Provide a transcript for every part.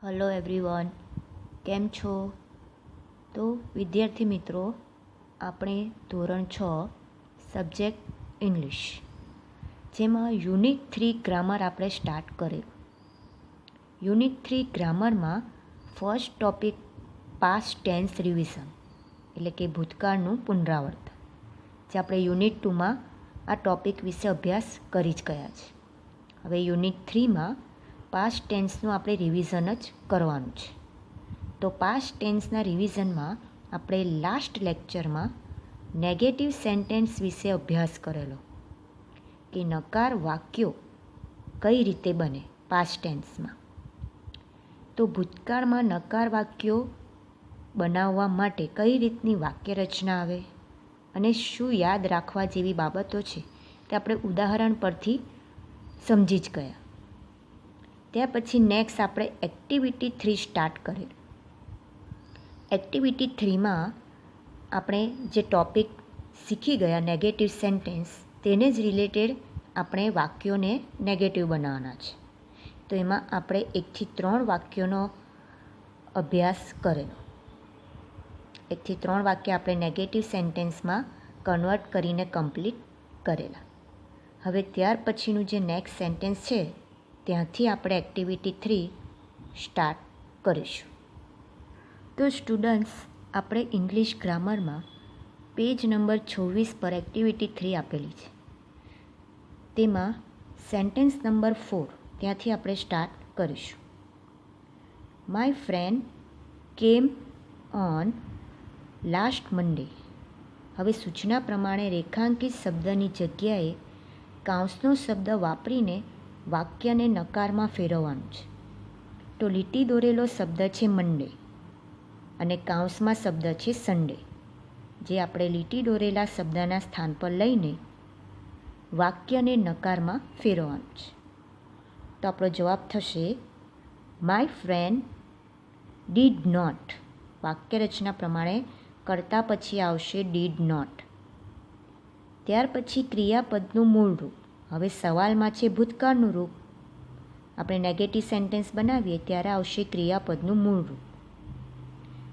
Hello everyone, કેમ છો? તો વિદ્યાર્થી મિત્રો, આપણે ધોરણ 6 સબ્જેક્ટ ઇંગ્લિશ જેમાં યુનિટ 3 ગ્રામર આપણે સ્ટાર્ટ કરેલું. યુનિટ 3 ગ્રામરમાં first topic past tense revision એટલે કે ભૂતકાળનું પુનરાવર્તન, જે આપણે યુનિટ 2માં આ ટોપિક વિશે અભ્યાસ કરી જ ગયા છે. હવે યુનિટ 3માં પાસ્ટ ટેન્સનું આપણે રિવિઝન જ કરવાનું છે. તો પાસ્ટ ટેન્સના રિવિઝનમાં આપણે લાસ્ટ લેક્ચરમાં નેગેટિવ સેન્ટેન્સ વિશે અભ્યાસ કરેલો કે નકાર વાક્યો કઈ રીતે બને પાસ્ટ ટેન્સમાં. તો ભૂતકાળમાં નકાર વાક્યો બનાવવા માટે કઈ રીતની વાક્ય રચના આવે અને શું યાદ રાખવા જેવી બાબતો છે તે આપણે ઉદાહરણ પરથી સમજી જ ગયા. ત્યાર પછી નેક્સ્ટ આપણે એક્ટિવિટી 3 સ્ટાર્ટ કરેલ. એક્ટિવિટી 3માં આપણે જે ટૉપિક શીખી ગયા નેગેટિવ સેન્ટેન્સ તેને જ રિલેટેડ આપણે વાક્યોને નેગેટિવ બનાવવાના છે. તો એમાં આપણે 1 થી 3 વાક્યોનો અભ્યાસ કરેલો. 1 થી 3 વાક્ય આપણે નેગેટિવ સેન્ટેન્સમાં કન્વર્ટ કરીને કમ્પ્લીટ કરેલા. હવે ત્યાર પછીનું જે નેક્સ્ટ સેન્ટેન્સ છે ત્યાંથી આપણે એક્ટિવિટી 3 સ્ટાર્ટ કરીશું. તો સ્ટુડન્ટ્સ, આપણે ઇંગ્લિશ ગ્રામરમાં પેજ નંબર 26 પર એક્ટિવિટી 3 આપેલી છે. તેમાં સેન્ટેન્સ નંબર 4 ત્યાંથી આપણે સ્ટાર્ટ કરીશું. માય ફ્રેન્ડ કેમ ઓન લાસ્ટ મંડે. હવે સૂચના પ્રમાણે રેખાંકિત શબ્દની જગ્યાએ કાઉન્સનો શબ્દ વાપરીને વાક્યને નકારમાં ફેરવવાનું છે. તો લીટી દોરેલો શબ્દ છે મંડે અને કાઉન્સમાં શબ્દ છે સન્ડે, જે આપણે લીટી દોરેલા શબ્દના સ્થાન પર લઈને વાક્યને નકારમાં ફેરવવાનું છે. તો આપણો જવાબ થશે માય ફ્રેન્ડ ડીડ નોટ. વાક્ય રચના પ્રમાણે કરતા પછી આવશે ડીડ નોટ. ત્યાર પછી ક્રિયાપદનું મૂળ રૂપ. હવે સવાલમાં છે ભૂતકાળનું રૂપ. આપણે નેગેટિવ સેન્ટેન્સ બનાવીએ ત્યારે આવશે ક્રિયાપદનું મૂળ રૂપ.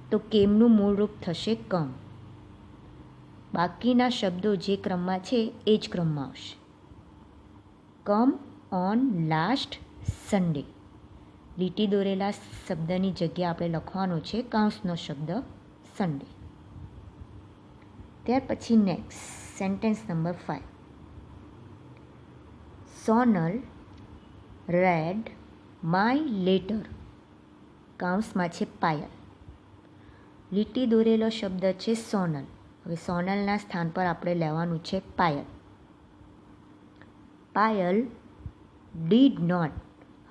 તો કેમનું મૂળ રૂપ થશે કમ. બાકીના શબ્દો જે ક્રમમાં છે એ જ ક્રમમાં આવશે. Come on last Sunday. લીટી દોરેલા શબ્દની જગ્યા આપણે લખવાનો છે કાઉન્સનો શબ્દ સન્ડે. ત્યાર પછી next sentence number 5. Sonal read my letter. કાઉન્સમાં છે પાયલ. લીટી દોરેલો શબ્દ છે સોનલ. હવે સોનલના સ્થાન પર આપણે લેવાનું છે પાયલ. Payal did not.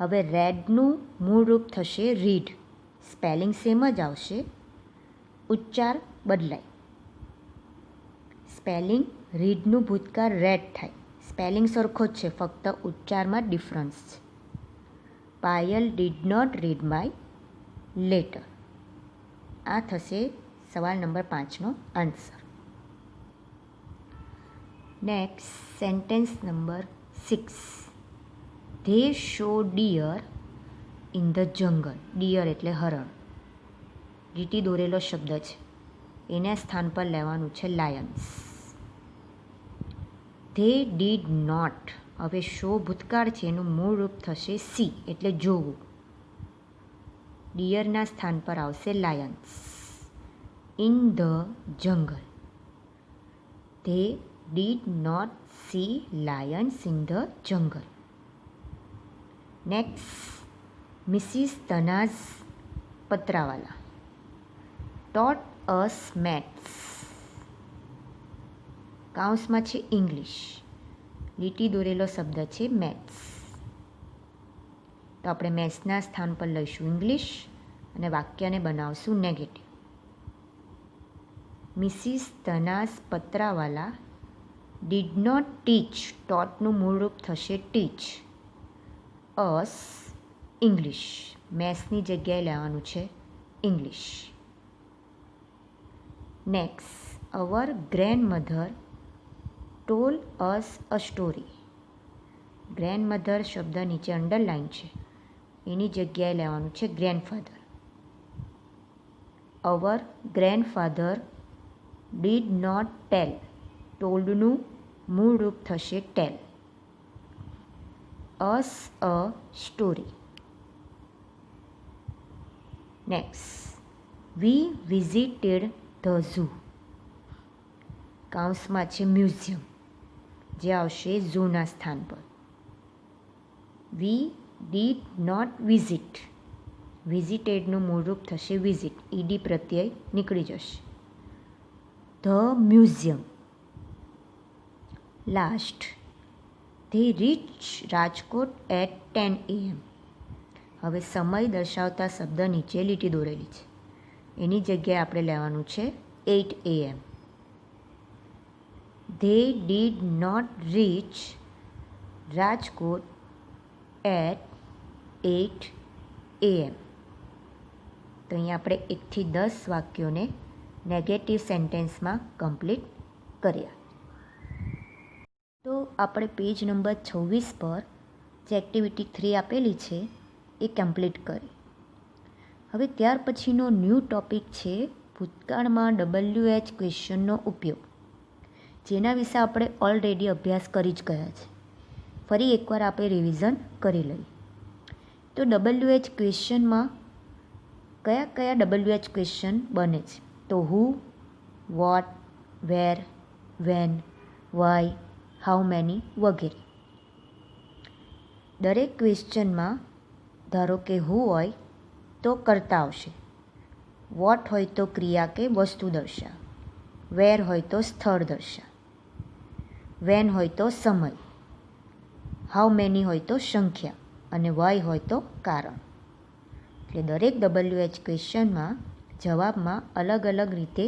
હવે રેડનું મૂળ રૂપ થશે રીડ. સ્પેલિંગ સેમ જ આવશે, ઉચ્ચાર બદલાય. સ્પેલિંગ રીડનું ભૂતકાળ રેડ થાય. સ્પેલિંગ સરખો જ છે, ફક્ત ઉચ્ચારમાં ડિફરન્સ છે. Payal did not read my letter. આ થશે સવાલ નંબર 5નો answer. Next sentence number 6. They saw deer in the jungle. Deer એટલે હરણ. લીટી દોરેલો શબ્દ છે, એના સ્થાન પર લેવાનું છે લાયન્સ. They did not. હવે શો ભૂતકાળ છે, એનું મૂળ રૂપ થશે સી એટલે જોવું. ડિયરના સ્થાન પર આવશે lions. In the jungle. They did not see lions in the jungle. Next Mrs Tanaz Patrawala taught us maths. કાઉન્સમાં છે ઇંગ્લિશ. લીટી દોરેલો શબ્દ છે મેથ્સ. તો આપણે મેથ્સના સ્થાન પર લઈશું ઇંગ્લિશ અને વાક્યને બનાવશું negative. Mrs Tanaz પત્રાવાલા did not ટીચ. ટોટનું મૂળ રૂપ થશે ટીચ. Us English. મેથ્સની જગ્યાએ લેવાનું છે English. Next our grandmother told us a story. Grandmother શબ્દ નીચે અંડરલાઇન છે, એની જગ્યાએ લેવાનું છે grandfather. Our grandfather did not tell. ટોલ્ડનું મૂળ રૂપ થશે tell. Us a story. Next, we visited the zoo. કૌંસમાં છે મ્યુઝિયમ, જે આવશે ઝૂના સ્થાન પર. We did not visit. વિઝિટેડનું મૂળરૂપ થશે વિઝિટ. ઈડી પ્રત્યય નીકળી જશે. The museum. Last, they reach Rajkot at 10 AM. હવે સમય દર્શાવતા શબ્દ નીચે લીટી દોરેલી છે, એની જગ્યાએ આપણે લેવાનું છે 8 AM. They did not reach Rajkot at 8 AM. તો અહીંયા આપણે 1 થી 10 વાક્યોને નેગેટિવ સેન્ટેન્સમાં કમ્પ્લીટ કર્યા. તો આપણે પેજ નંબર 26 પર જે એક્ટિવિટી 3 આપેલી છે એ કમ્પ્લીટ કરી. હવે ત્યાર પછીનો ન્યૂ ટોપિક છે ભૂતકાળમાં WH ક્વેશ્ચનનો ઉપયોગ, જેના વિશે આપણે ઓલરેડી અભ્યાસ કરી જ ગયા છે. ફરી એકવાર આપણે રિવિઝન કરી લઈએ. તો WH ક્વેશ્ચનમાં કયા કયા WH ક્વેશ્ચન બને છે? તો who, what, where, when, why, how many વગેરે. દરેક ક્વેશ્ચનમાં ધારો કે હુ હોય તો કર્તા આવશે, વોટ હોય તો ક્રિયા કે વસ્તુ દર્શાવે, વેર હોય તો સ્થળ દર્શાવે, વેન હોય તો સમય, હાઉ મેની હોય તો સંખ્યા અને વાય હોય તો કારણ. એટલે દરેક WH ક્વેશ્ચનમાં જવાબમાં અલગ અલગ રીતે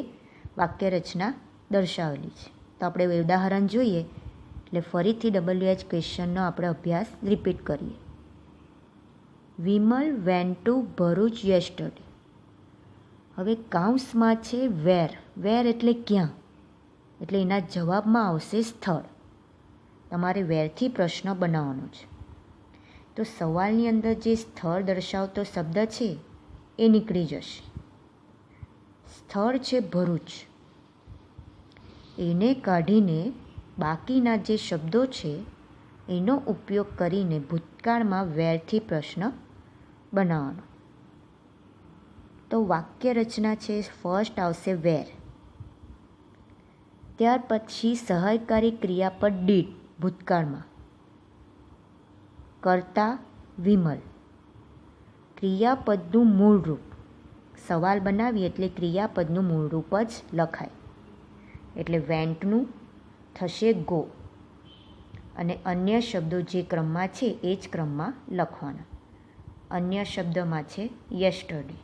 વાક્યરચના દર્શાવેલી છે. તો આપણે ઉદાહરણ જોઈએ એટલે ફરીથી WH ક્વેશ્ચનનો આપણે અભ્યાસ રિપીટ કરીએ. Vimal went to Bharuch yesterday. હવે કૌંસમાં છે વેર. વેર એટલે ક્યાં, એટલે એના જવાબમાં આવશે સ્થળ. તમારે વેરથી પ્રશ્ન બનાવવાનો છે. તો સવાલની અંદર જે સ્થળ દર્શાવતો શબ્દ છે એ નીકળી જશે. સ્થળ છે ભરૂચ, એને કાઢીને બાકીના જે શબ્દો છે એનો ઉપયોગ કરીને ભૂતકાળમાં વેરથી પ્રશ્ન બનાવવાનો. તો વાક્ય રચના છે, ફર્સ્ટ આવશે વેર, ત્યાર પછી સહાયકારી ક્રિયાપદ ડીડ ભૂતકાળમાં, કર્તા વિમલ, ક્રિયાપદનું મૂળ રૂપ. સવાલ બનાવીએ એટલે ક્રિયાપદનું મૂળ રૂપ જ લખાય, એટલે વેન્ટનું થશે ગો, અને અન્ય શબ્દો જે ક્રમમાં છે એ જ ક્રમમાં લખવાના. અન્ય શબ્દમાં છે યેસ્ટરડે,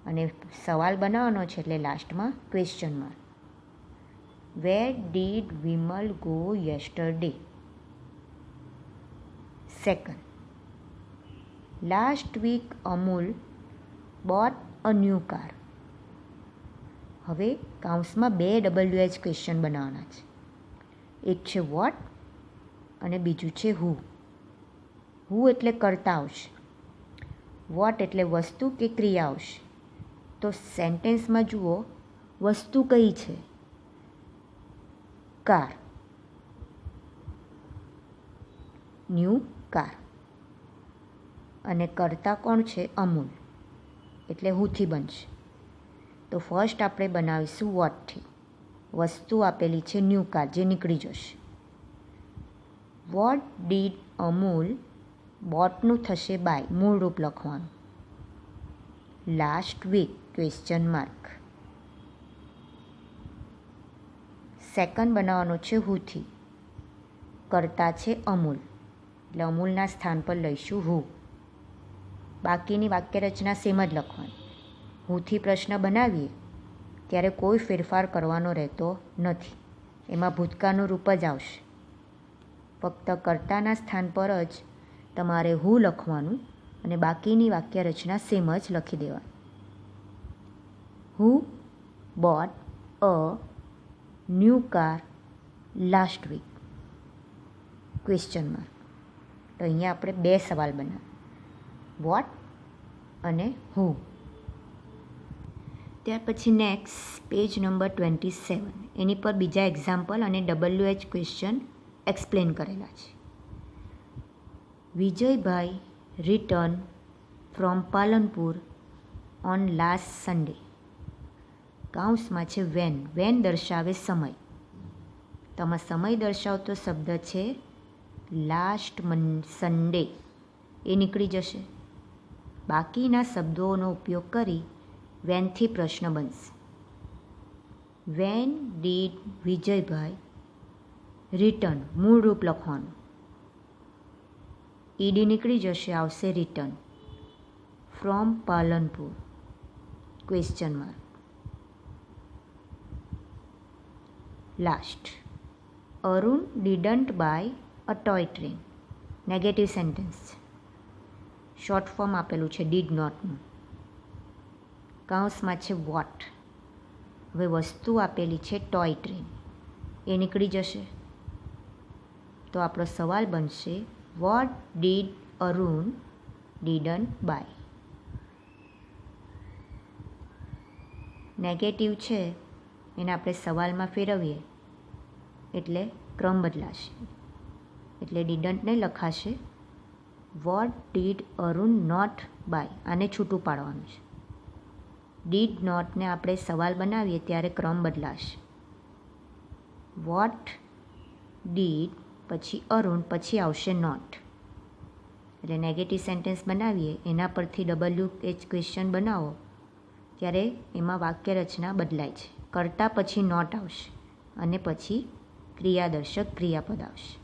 અને સવાલ બનાવવાનો છે એટલે લાસ્ટમાં question mark. Where did Vimal go yesterday? Second, last week Amul bought a new car. હવે કૌંસમાં 2 WH ક્વેશ્ચન બનાવવાના છે. એક છે વોટ અને બીજું છે હુ. હુ એટલે કર્તા આવશે, વોટ એટલે વસ્તુ કે ક્રિયા આવશે. તો સેન્ટેન્સમાં જુઓ, વસ્તુ કઈ છે? Car, new car. અને કર્તા કોણ છે? અમૂલ, એટલે હુથી બનશે. તો ફર્સ્ટ આપણે બનાવીશું વોટથી. વસ્તુ આપેલી છે ન્યૂ કાર, જે નીકળી જશે. વોટ ડીડ અમૂલ બોટનું થશે બાય, મૂળ રૂપ લખવાનું. Last week question mark. Second બનાવવાનો છે હુથી. કર્તા છે અમૂલ, એટલે અમૂલના સ્થાન પર લઈશું હુ. બાકીની વાક્યરચના સેમ જ લખવાની. હુથી પ્રશ્ન બનાવીએ ત્યારે કોઈ ફેરફાર કરવાનો રહેતો નથી, એમાં ભૂતકાળનું રૂપ જ આવશે. ફક્ત કર્તાના સ્થાન પર જ તમારે હુ લખવાનું અને બાકીની વાક્યરચના સેમ જ લખી દેવાની. Who bought a new car last week? Question mark. તો અહીંયા આપણે 2 સવાલ બનાવ્યા. વોટ અને હુ. ત્યાર પછી નેક્સ્ટ પેજ નંબર 27, એની પર બીજા એક્ઝામ્પલ અને WH ક્વેશ્ચન એક્સપ્લેન કરેલા છે. Vijaybhai return from Palanpur on last Sunday. કૌંસમાં છે વેન. વેન દર્શાવે સમય. તો આમાં સમય દર્શાવતો શબ્દ છે લાસ્ટ સન્ડે, એ નીકળી જશે. બાકીના શબ્દોનો ઉપયોગ કરી વેનથી પ્રશ્ન બનશે. વેન ડીડ વિજયભાઈ રિટર્ન, મૂળ રૂપ લખવાનું. ઈડી નીકળી જશે, આવશે return. From Palanpur question mark. Last. Arun didn't buy a toy train. Negative sentence. Short form આપેલું છે ડીડ નોટનું. કૌંસમાં છે વોટ. હવે વસ્તુ આપેલી છે ટોય ટ્રેન, એ નીકળી જશે. તો આપણો સવાલ બનશે what did Arun didn't buy. Negative છે એને આપણે સવાલમાં ફેરવીએ એટલે ક્રમ બદલાશે. એટલે ડીડન્ટને લખાશે what did Arun not buy. આને છૂટું પાડવાનું છે. ડીડ નોટને આપણે સવાલ બનાવીએ ત્યારે ક્રમ બદલાશે. વોટ ડીડ પછી અરુણ પછી આવશે નોટ. એટલે નેગેટિવ સેન્ટેન્સ બનાવીએ એના પરથી WH ક્વેશ્ચન બનાવો ત્યારે એમાં વાક્ય રચના બદલાય છે. કર્તા પછી નોટ આવશે અને પછી ક્રિયાદર્શક ક્રિયાપદ આવશે.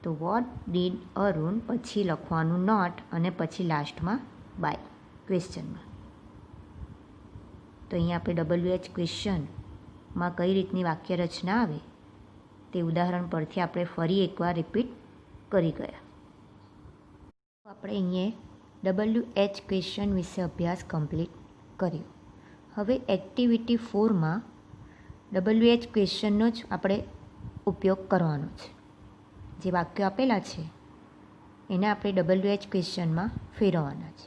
તો વોટ ડીડ અરુણ પછી લખવાનું નોટ અને પછી લાસ્ટમાં બાય ક્વેશ્ચનમાં. તો અહીંયા આપણે WH ક્વેશ્ચનમાં કઈ રીતની વાક્ય રચના આવે તે ઉદાહરણ પરથી આપણે ફરી એકવાર રિપીટ કરી ગયા. આપણે અહીંયા WH ક્વેશ્ચન વિશે અભ્યાસ કમ્પ્લીટ કર્યો. હવે એક્ટિવિટી 4માં WH ક્વેશ્ચનનો જ આપણે ઉપયોગ કરવાનો છે. જે વાક્યો આપેલા છે એને આપણે WH ક્વેશ્ચનમાં ફેરવવાના છે.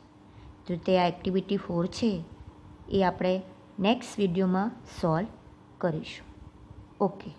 તો તે આ એક્ટિવિટી 4 છે એ આપણે નેક્સ્ટ વિડીયોમાં સોલ્વ કરીશું. ઓકે.